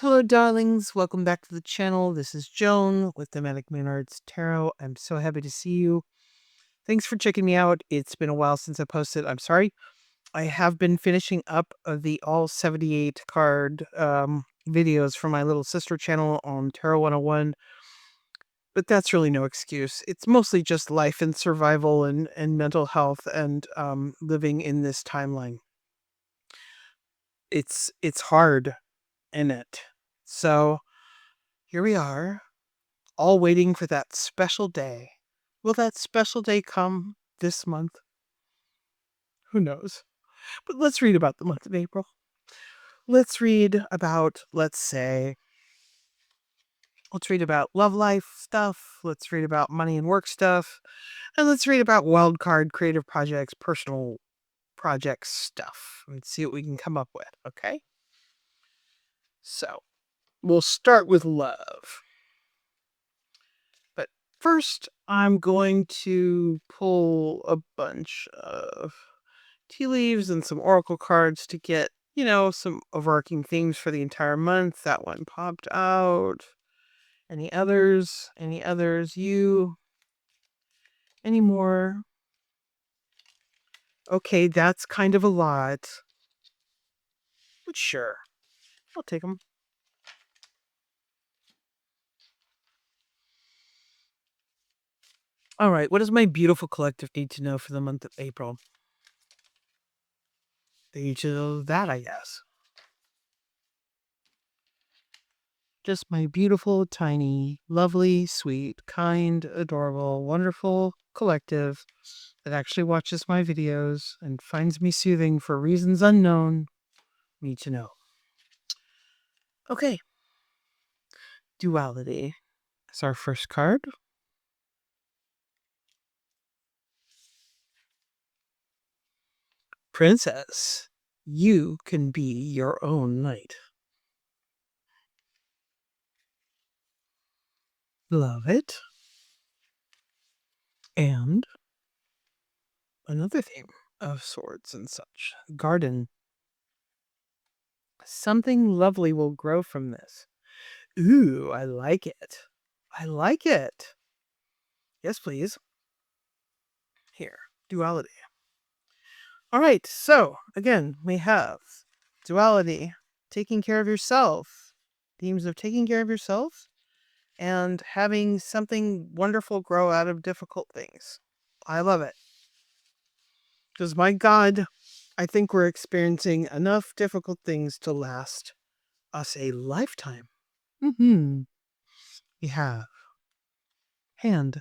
Hello, darlings. Welcome back to the channel. This is Joan with Thematic Maynard's Tarot. I'm so happy to see you. Thanks for checking me out. It's been a while since I posted. I'm sorry. I have been finishing up the all 78 card videos from my little sister channel on Tarot 101, but that's really no excuse. It's mostly just life and survival and mental health and living in this timeline. It's hard in it. So here we are, all waiting for that special day. Will that special day come this month? Who knows? But let's read about the month of April. Let's read about, let's read about love life stuff. Let's read about money and work stuff. And let's read about wild card, creative projects, personal projects stuff. Let's see what we can come up with, okay? So, we'll start with love. But first, I'm going to pull a bunch of tea leaves and some oracle cards to get, some overarching themes for the entire month. That one popped out. Any others? Any others? You? Any more? Okay, that's kind of a lot. But sure, I'll take them. All right, what does my beautiful collective need to know for the month of April? They need to know that, I guess. Just my beautiful, tiny, lovely, sweet, kind, adorable, wonderful collective that actually watches my videos and finds me soothing for reasons unknown need to know. Okay. Duality is our first card. Princess, you can be your own knight. Love it. And another theme of swords and such. Garden. Something lovely will grow from this. Ooh, I like it. I like it. Yes, please. Here, duality. All right, so again, we have duality, taking care of yourself, themes of taking care of yourself, and having something wonderful grow out of difficult things. I love it. Because, my God, I think we're experiencing enough difficult things to last us a lifetime. We have hand,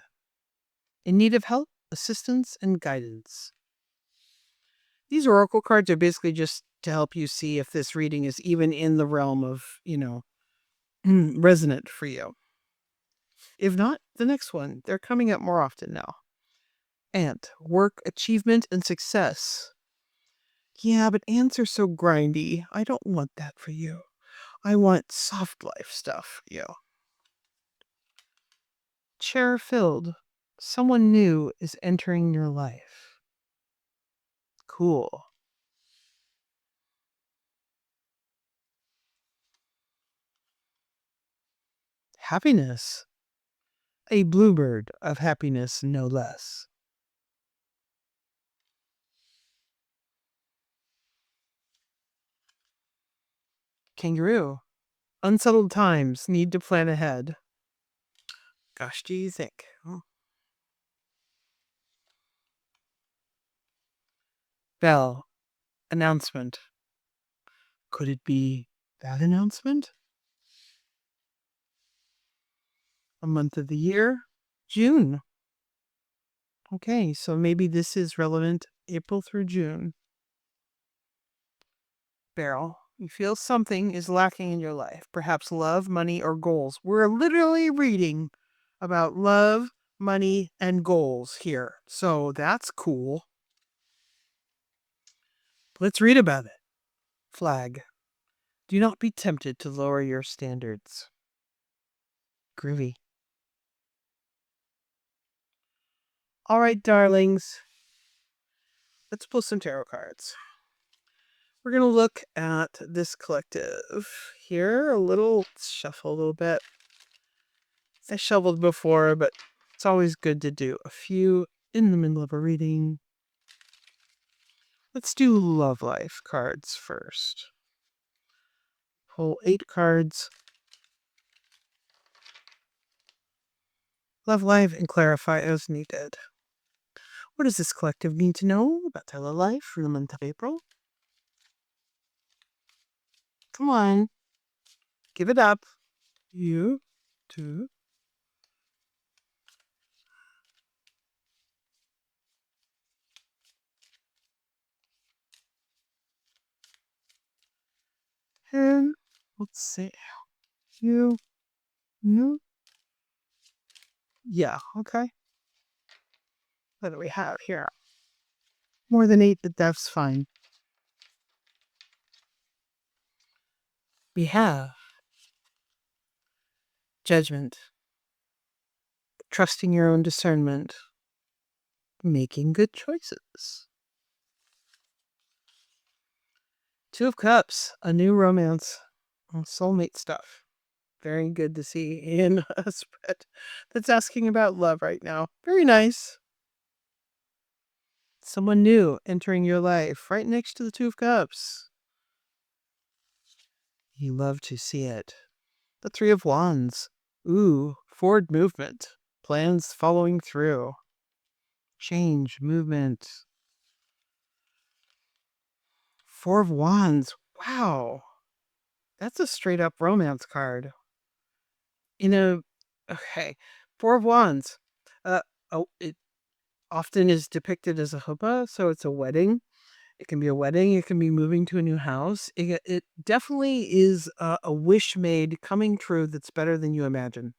in need of help, assistance, and guidance. These oracle cards are basically just to help you see if this reading is even in the realm of, resonant for you. If not, the next one. They're coming up more often now. And work, achievement, and success. Yeah, but ants are so grindy. I don't want that for you. I want soft life stuff for you. Chair filled. Someone new is entering your life. Cool. Happiness. A bluebird of happiness, no less. Kangaroo. Unsettled times, need to plan ahead. Gosh, do you think? Bell. Announcement. Could it be that announcement? A month of the year? June. Okay, so maybe this is relevant April through June. Beryl. You feel something is lacking in your life, perhaps love, money, or goals. We're literally reading about love, money, and goals here. So that's cool. Let's read about it. Flag. Do not be tempted to lower your standards. Groovy. All right, darlings. Let's pull some tarot cards. We're going to look at this collective here. Shuffle a little bit. I shoveled before, but it's always good to do a few in the middle of a reading. Let's do love life cards first. Pull 8 cards. Love life and clarify as needed. What does this collective need to know about their love life for the month of April? Come on. Give it up. You, two. And let's see. You. Yeah, okay. What do we have here? More than 8, but that's fine. We have judgment, trusting your own discernment, making good choices. 2 of Cups, a new romance, soulmate stuff. Very good to see in a spread that's asking about love right now. Very nice. Someone new entering your life right next to the 2 of Cups. You love to see it. The 3 of Wands. Ooh, forward movement. Plans following through. Change, movement. 4 of Wands. Wow. That's a straight up romance card. Okay. 4 of Wands. It often is depicted as a chuppah, so it's a wedding. It can be a wedding. It can be moving to a new house. It definitely is a wish made coming true that's better than you imagine.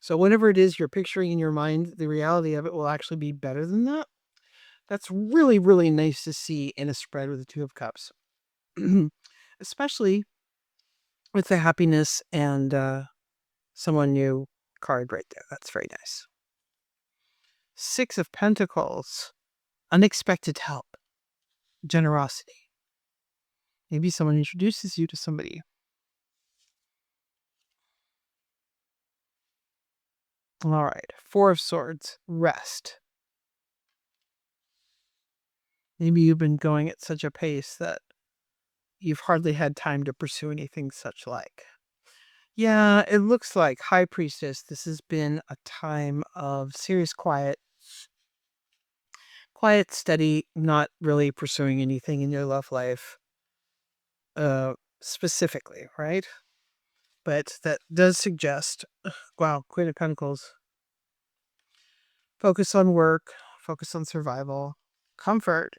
So whatever it is you're picturing in your mind, the reality of it will actually be better than that. That's really, really nice to see in a spread with the 2 of Cups. Especially with the happiness and someone new card right there. That's very nice. 6 of Pentacles. Unexpected help. Generosity. Maybe someone introduces you to somebody. All right. 4 of Swords. Rest. Maybe you've been going at such a pace that you've hardly had time to pursue anything such like. Yeah, it looks like High Priestess. This has been a time of serious quiet, steady, not really pursuing anything in your love life, specifically, right? But that does suggest, wow, Queen of Pentacles. Focus on work, focus on survival, comfort,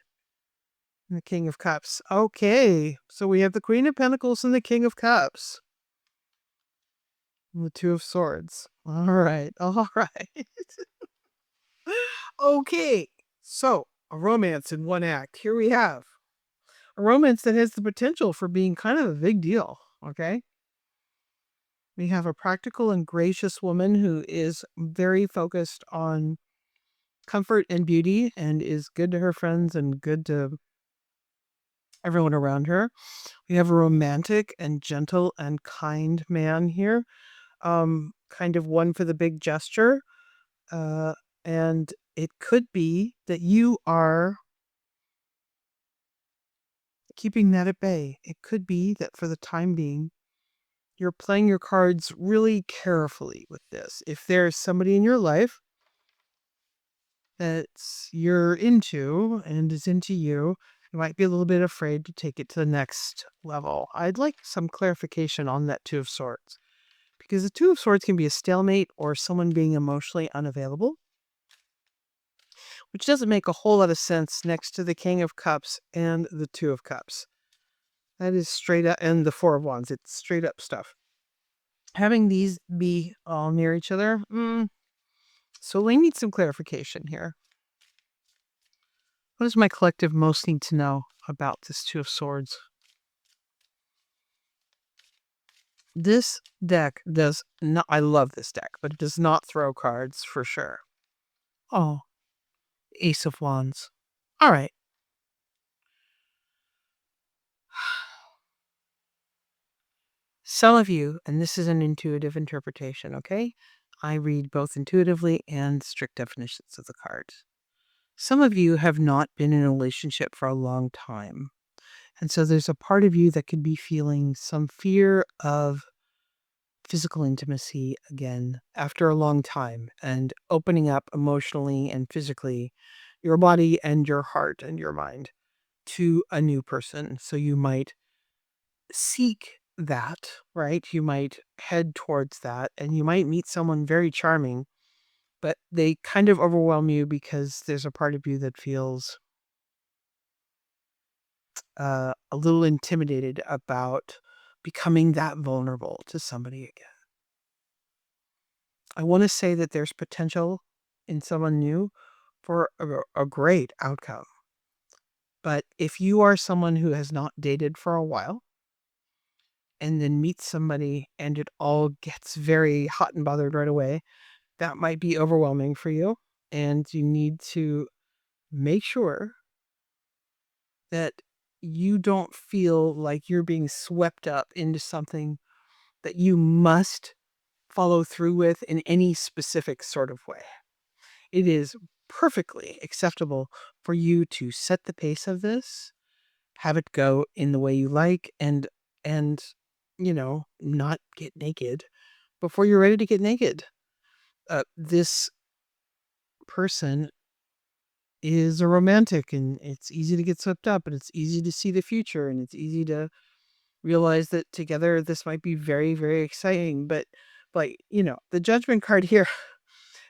and the King of Cups. Okay, so we have the Queen of Pentacles and the King of Cups. And the 2 of Swords. All right. Okay, so a romance in one act. Here we have a romance that has the potential for being kind of a big deal, okay? We have a practical and gracious woman who is very focused on comfort and beauty and is good to her friends and good to everyone around her. We have a romantic and gentle and kind man here, kind of one for the big gesture. And it could be that you are keeping that at bay. It could be that for the time being, you're playing your cards really carefully with this. If there's somebody in your life that you're into and is into you, you might be a little bit afraid to take it to the next level. I'd like some clarification on that 2 of Swords, because the 2 of Swords can be a stalemate or someone being emotionally unavailable, which doesn't make a whole lot of sense next to the King of Cups and the 2 of Cups. That is straight up, and the 4 of Wands. It's straight up stuff. Having these be all near each other, so we need some clarification here. What does my collective most need to know about this 2 of Swords? This deck does not, I love this deck, but it does not throw cards for sure. Oh, Ace of Wands. All right. Some of you, and this is an intuitive interpretation, okay? I read both intuitively and strict definitions of the cards. Some of you have not been in a relationship for a long time. And so there's a part of you that could be feeling some fear of physical intimacy again after a long time and opening up emotionally and physically your body and your heart and your mind to a new person. So you might seek that, right? You might head towards that and you might meet someone very charming, but they kind of overwhelm you because there's a part of you that feels a little intimidated about becoming that vulnerable to somebody again. I want to say that there's potential in someone new for a great outcome. But if you are someone who has not dated for a while and then meets somebody and it all gets very hot and bothered right away, that might be overwhelming for you. And you need to make sure that you don't feel like you're being swept up into something that you must follow through with in any specific sort of way. It is perfectly acceptable for you to set the pace of this, have it go in the way you like, and not get naked before you're ready to get naked. This person is a romantic, and it's easy to get swept up, and it's easy to see the future, and it's easy to realize that together this might be very, very exciting. But like, the judgment card here,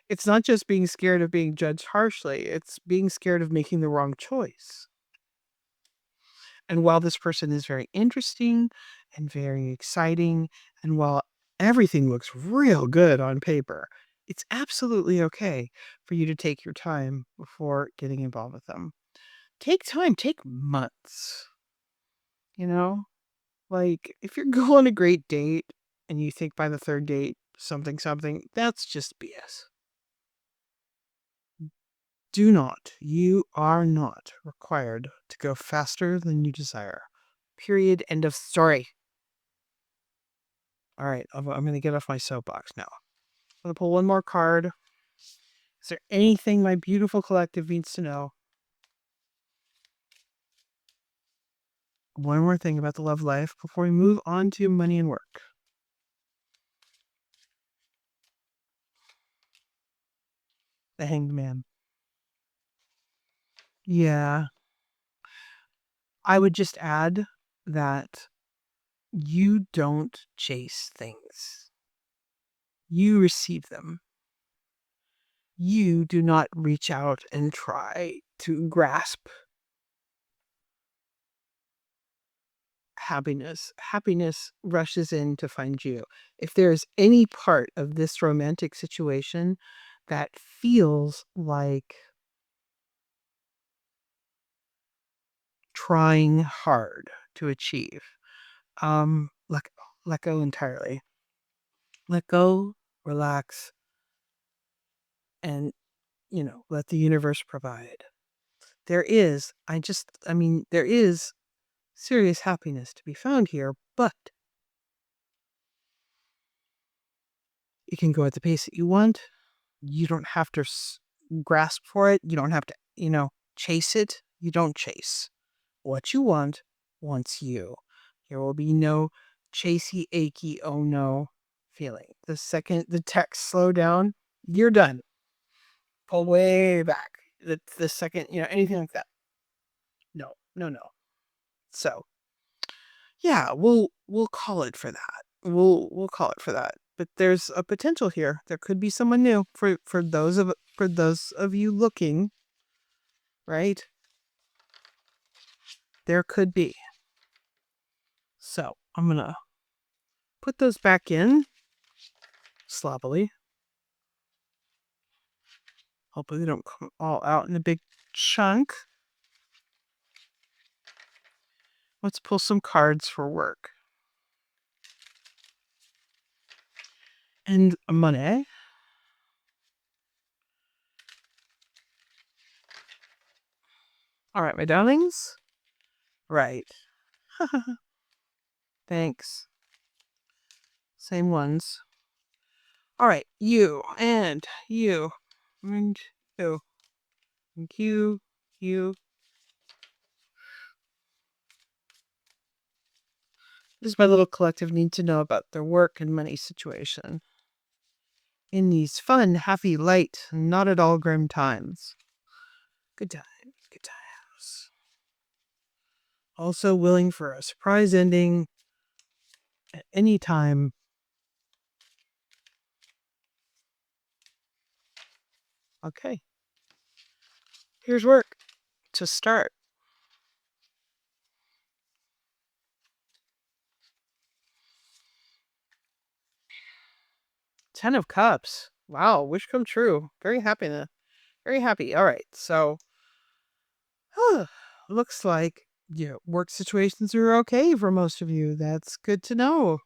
it's not just being scared of being judged harshly, it's being scared of making the wrong choice. And while this person is very interesting and very exciting, and while everything looks real good on paper, it's absolutely okay for you to take your time before getting involved with them. Take time, take months. You know, like if you're going on a great date and you think by the third date, something, that's just BS. You are not required to go faster than you desire. Period. End of story. All right, I'm going to get off my soapbox now. I'm going to pull one more card. Is there anything my beautiful collective needs to know? One more thing about the love life before we move on to money and work. The Hanged Man. Yeah. I would just add that you don't chase things. You receive them. You do not reach out and try to grasp happiness. Happiness rushes in to find you. If there's any part of this romantic situation that feels like trying hard to achieve, let go entirely. Let go, relax, and let the universe provide. There is, there is serious happiness to be found here, but it can go at the pace that you want. You don't have to grasp for it. You don't have to, chase it. You don't chase. What you want wants you. There will be no chasey, achy, oh no feeling. The second the text slow down, you're done. Pull way back. The second, anything like that. No, no, no. So yeah, we'll call it for that. We'll call it for that. But there's a potential here. There could be someone new for those of you looking, right? There could be. So I'm gonna put those back in sloppily. Hopefully they don't come all out in a big chunk. Let's pull some cards for work. And money. All right, my darlings. Right. Thanks. Same ones. All right, you and you and you and you. This is my little collective need to know about their work and money situation in these fun, happy, light, not at all grim times. Good times, good times. Also willing for a surprise ending at any time. Okay. Here's work to start. 10 of Cups. Wow, wish come true. Very happy. Very happy. All right, so looks like work situations are okay for most of you. That's good to know.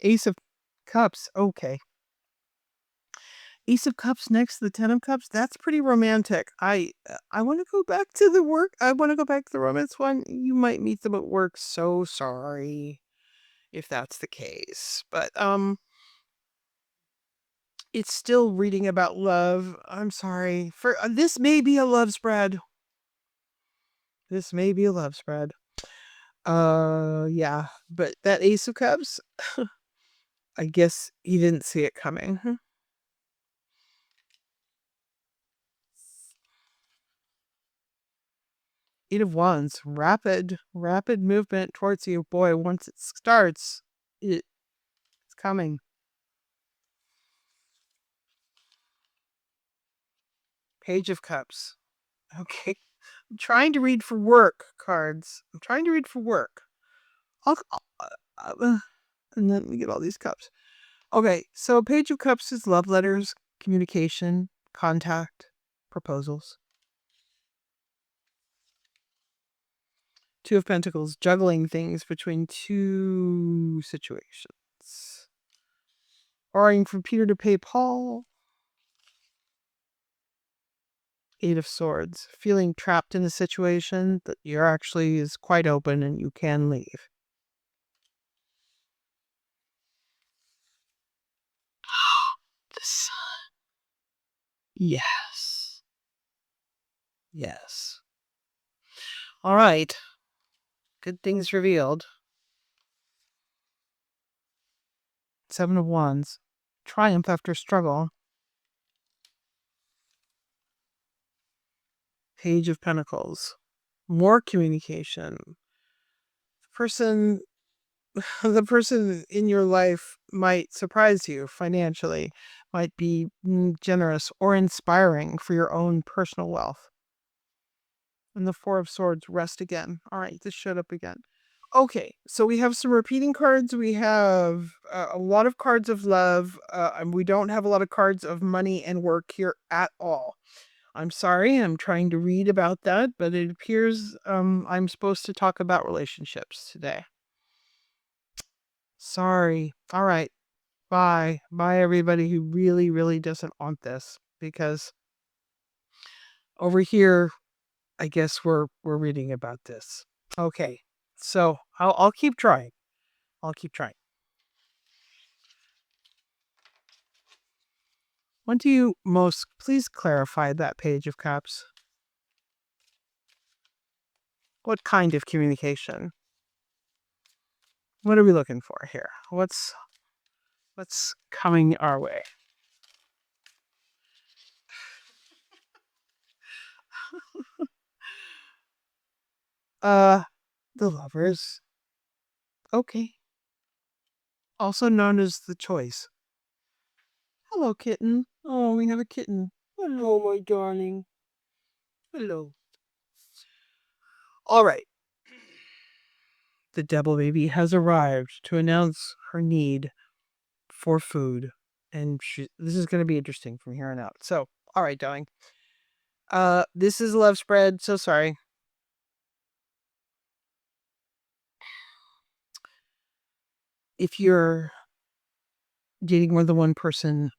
Ace of Cups. Okay. Ace of Cups next to the 10 of Cups. That's pretty romantic. I want to go back to the work. I want to go back to the romance one. You might meet them at work. So sorry if that's the case. But it's still reading about love. I'm sorry. For this may be a love spread. This may be a love spread. Yeah, but that Ace of Cups, I guess he didn't see it coming. 8 of Wands, rapid movement towards you. Boy, once it starts, it's coming. Page of Cups. Okay. I'm trying to read for work cards. I'm trying to read for work. And then we get all these cups. Okay, so Page of Cups is love letters, communication, contact, proposals. 2 of Pentacles, juggling things between 2 situations. Borrowing from Peter to pay Paul. 8 of Swords, feeling trapped in a situation that you're actually is quite open and you can leave. The Sun. Yes. Yes. All right. Good things revealed. 7 of Wands. Triumph after struggle. Page of Pentacles. More communication. The person in your life might surprise you financially, might be generous or inspiring for your own personal wealth. And the 4 of Swords, rest again. All right, this showed up again. Okay, so we have some repeating cards. We have a lot of cards of love, and we don't have a lot of cards of money and work here at all. I'm sorry, I'm trying to read about that, but it appears I'm supposed to talk about relationships today. Sorry. All right. Bye. Bye, everybody who really, really doesn't want this, because over here, I guess we're reading about this. Okay. So I'll keep trying. I'll keep trying. When do you most please clarify that Page of Cups? What kind of communication? What are we looking for here? What's coming our way? The Lovers. Okay. Also known as the Choice. Hello, kitten. Oh, we have a kitten. Hello, my darling. Hello. All right. The Devil Baby has arrived to announce her need for food. And this is going to be interesting from here on out. So, all right, darling. This is a love spread. So sorry. If you're dating more than one person,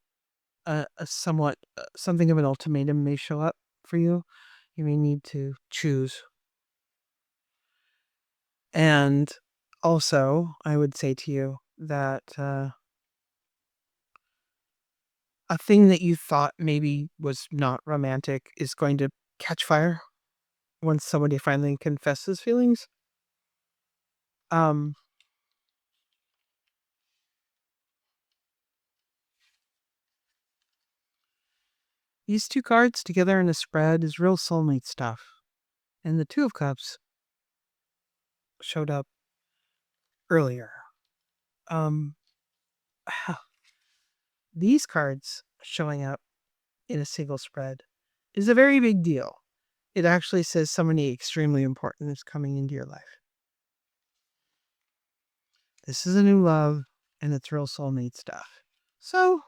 something of an ultimatum may show up for you. You may need to choose. And Also, I would say to you that a thing that you thought maybe was not romantic is going to catch fire once somebody finally confesses feelings. Um, these two cards together in a spread is real soulmate stuff. And the Two of Cups showed up earlier. Um, these cards showing up in a single spread is a very big deal. It actually says somebody extremely important is coming into your life. This is a new love, and it's real soulmate stuff. So,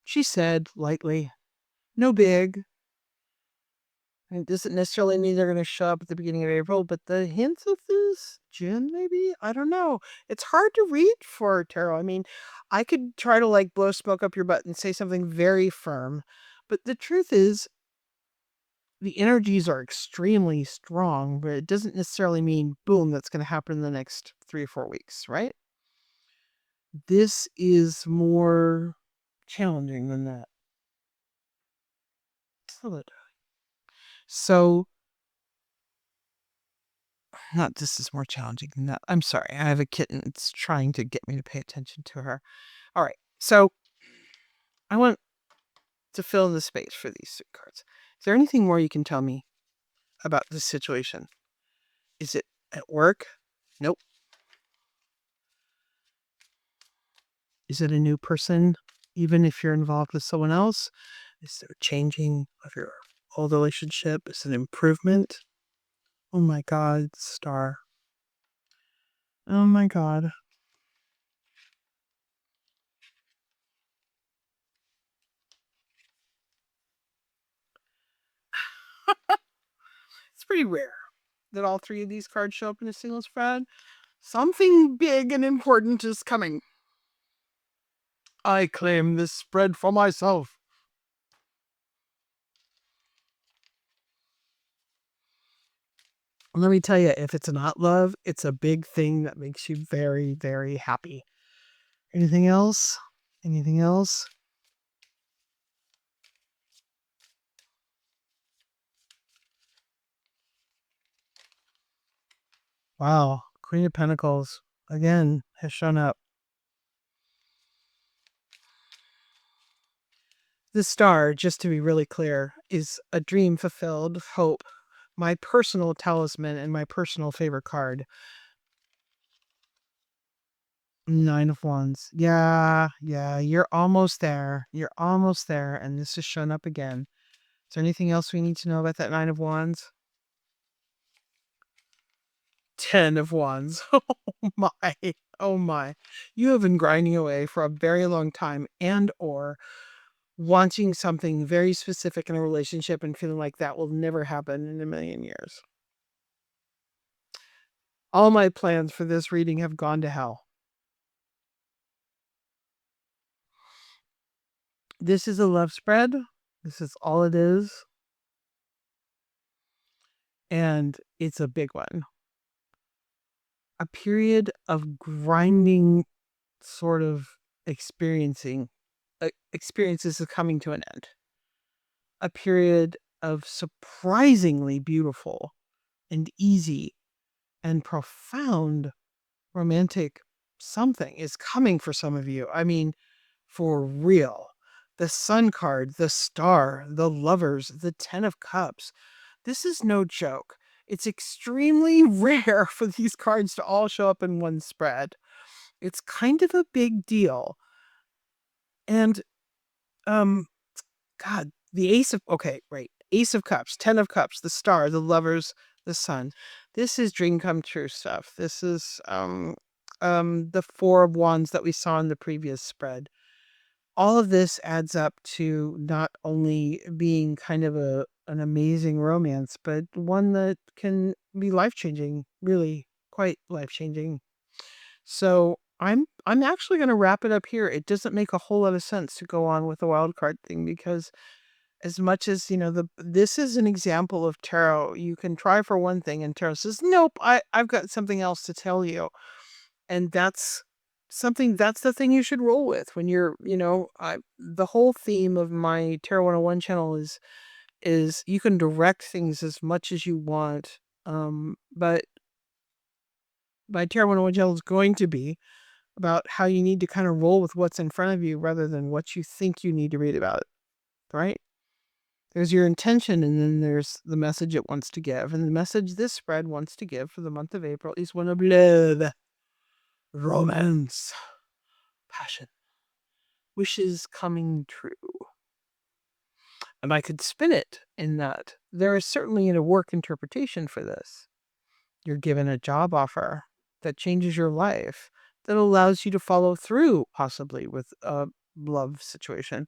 she said lightly, no big. It doesn't necessarily mean they're going to show up at the beginning of April, but the hints of this, June, maybe? I don't know. It's hard to read for tarot. I mean, I could try to like blow smoke up your butt and say something very firm, but the truth is, the energies are extremely strong, but it doesn't necessarily mean, boom, that's going to happen in the next 3 or 4 weeks, right? This is more challenging than that. So, not this is more challenging than that. I'm sorry. I have a kitten. It's trying to get me to pay attention to her. All right. So, I want to fill in the space for these 3 cards. Is there anything more you can tell me about this situation? Is it at work? Nope. Is it a new person, even if you're involved with someone else? Is there a changing of your old relationship? Is it an improvement? Oh my God, star. Oh my God. It's pretty rare that all 3 of these cards show up in a single spread. Something big and important is coming. I claim this spread for myself. Let me tell you, if it's not love, it's a big thing that makes you very, very happy. Anything else? Anything else? Wow. Queen of Pentacles, again, has shown up. The star, just to be really clear, is a dream fulfilled, hope, my personal talisman and my personal favorite card. 9 of Wands. Yeah, you're almost there. You're almost there, and this has shown up again. Is there anything else we need to know about that 9 of Wands? 10 of Wands. Oh my. Oh my. You have been grinding away for a very long time and or wanting something very specific in a relationship and feeling like that will never happen in a million years. All my plans for this reading have gone to hell. This is a love spread. This is all it is. And it's a big one. A period of grinding sort of experiences is coming to an end. A period of surprisingly beautiful and easy and profound romantic something is coming for some of you. I mean, for real. The Sun card, the Star, the Lovers, the 10 of Cups. This is no joke. It's extremely rare for these cards to all show up in one spread. It's kind of a big deal. And, God, the Ace of Cups, 10 of Cups, the Star, the Lovers, the Sun. This is dream come true stuff. This is, the 4 of Wands that we saw in the previous spread. All of this adds up to not only being kind of an amazing romance, but one that can be life-changing, really quite life-changing. So I'm actually going to wrap it up here. It doesn't make a whole lot of sense to go on with the wild card thing because As much as, this is an example of tarot. You can try for one thing and tarot says, nope, I've got something else to tell you. And that's the thing you should roll with when you're, the whole theme of my Tarot 101 channel is you can direct things as much as you want. But my Tarot 101 channel is going to be about how you need to kind of roll with what's in front of you rather than what you think you need to read about it, right? There's your intention, and then there's the message it wants to give. And the message this spread wants to give for the month of April is one of love, romance, passion, wishes coming true. And I could spin it in that there is certainly a work interpretation for this. You're given a job offer that changes your life, that allows you to follow through, possibly with a love situation.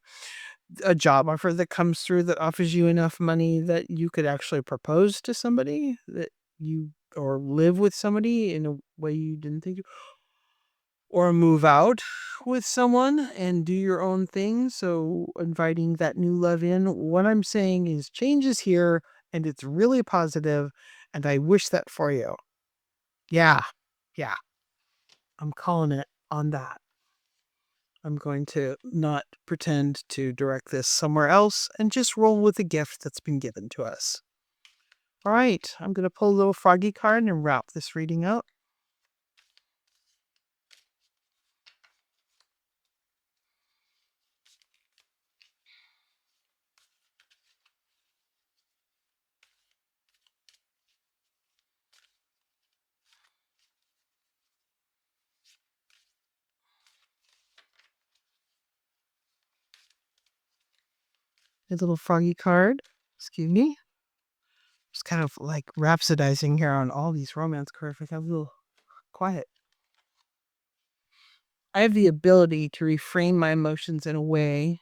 A job offer that comes through that offers you enough money that you could actually propose to somebody or live with somebody in a way you didn't think you, or move out with someone and do your own thing. So inviting that new love in. What I'm saying is change is here and it's really positive, and I wish that for you. Yeah. Yeah. I'm calling it on that. I'm going to not pretend to direct this somewhere else and just roll with the gift that's been given to us. All right, I'm going to pull a little froggy card and wrap this reading up. A little froggy card. Excuse me. Just kind of like rhapsodizing here on all these romance cards. Like, I'm a little quiet. I have the ability to reframe my emotions in a way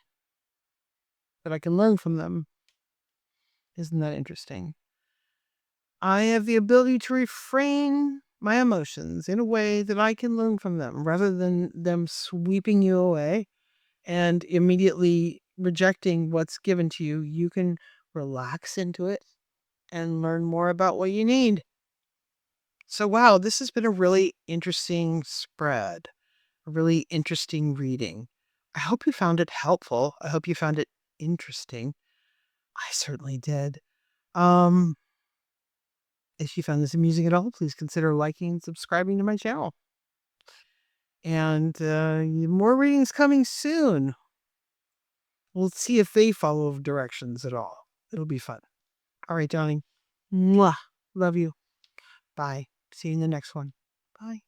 that I can learn from them. Isn't that interesting? I have the ability to refrain my emotions in a way that I can learn from them rather than them sweeping you away and immediately rejecting what's given to you. You can relax into it and learn more about what you need. So, wow, this has been a really interesting spread, a really interesting reading. I hope you found it helpful. I hope you found it interesting. I certainly did. Um, if you found this amusing at all, please consider liking and subscribing to my channel. And more readings coming soon. We'll see if they follow directions at all. It'll be fun. All right, darling. Mwah. Love you. Bye. See you in the next one. Bye.